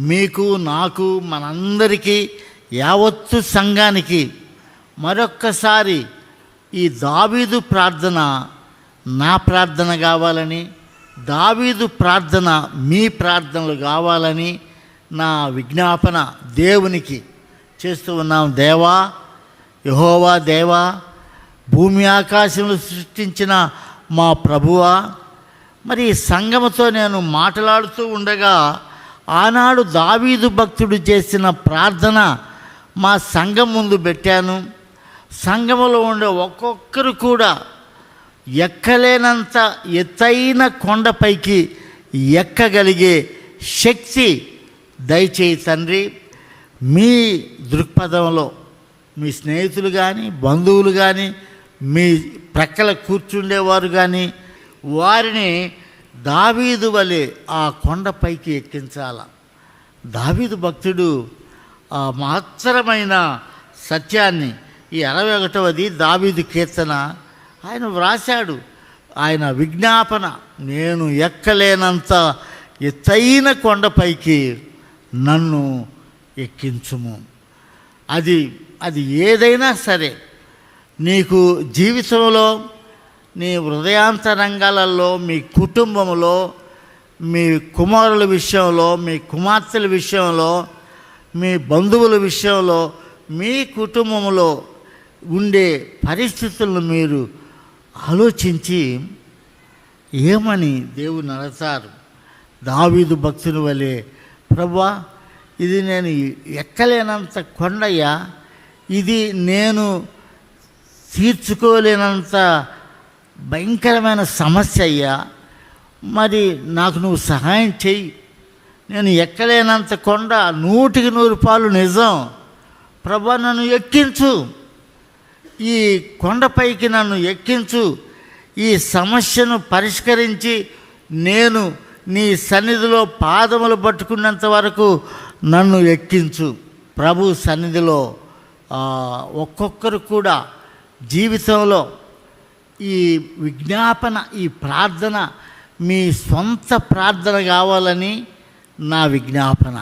మీకు, నాకు, మనందరికీ, యావత్తు సంఘానికి మరొక్కసారి ఈ దావీదు ప్రార్థన నా ప్రార్థన కావాలని, దావీదు ప్రార్థన మీ ప్రార్థనలు కావాలని నా విజ్ఞాపన దేవునికి చేస్తూ ఉన్నాం. దేవా, యెహోవా దేవా, భూమి ఆకాశములు సృష్టించిన మా ప్రభువా, మరి సంఘముతో నేను మాట్లాడుతూ ఉండగా ఆనాడు దావీదు భక్తుడు చేసిన ప్రార్థన మా సంఘం ముందు పెట్టాను. సంఘములో ఉండే ఒక్కొక్కరు కూడా ఎక్కలేనంత ఎత్తైన కొండపైకి ఎక్కగలిగే శక్తి దయచేయి తండ్రి. మీ దృక్పథంలో మీ స్నేహితులు కానీ, బంధువులు కానీ, మీ ప్రక్కల కూర్చుండేవారు కానీ వారిని దావీదు వలె ఆ కొండపైకి ఎక్కించాల. దావీదు భక్తుడు ఆ మహత్తరమైన సత్యాన్ని, ఈ 61వ దావీదు కీర్తన ఆయన వ్రాశాడు. ఆయన విజ్ఞాపన, నేను ఎక్కలేనంత ఎత్తైన కొండపైకి నన్ను ఎక్కించుము. అది ఏదైనా సరే, నీకు జీవితంలో, నీ హృదయాంతరంగాలలో, మీ కుటుంబంలో, మీ కుమారుల విషయంలో, మీ కుమార్తెల విషయంలో, మీ బంధువుల విషయంలో, మీ కుటుంబంలో ఉండే పరిస్థితులను మీరు ఆలోచించి ఏమని దేవుని అడతారు. దావీదు భక్తుని వలె, ప్రభువా, ఇది నేను ఎక్కలేనంత కొండయ్యా, ఇది నేను తీర్చుకోలేనంత భయంకరమైన సమస్య అయ్యా, మరి నాకు నువ్వు సహాయం చెయ్యి. నేను ఎక్కలేనంత కొండ 100% నిజం. ప్రభువా, నన్ను ఎక్కించు, ఈ కొండపైకి నన్ను ఎక్కించు, ఈ సమస్యను పరిష్కరించి నేను నీ సన్నిధిలో పాదములు పట్టుకున్నంత వరకు నన్ను ఎక్కించు. ప్రభు సన్నిధిలో ఒక్కొక్కరు కూడా జీవితంలో ఈ విజ్ఞాపన, ఈ ప్రార్థన మీ సొంత ప్రార్థన కావాలని నా విజ్ఞాపన.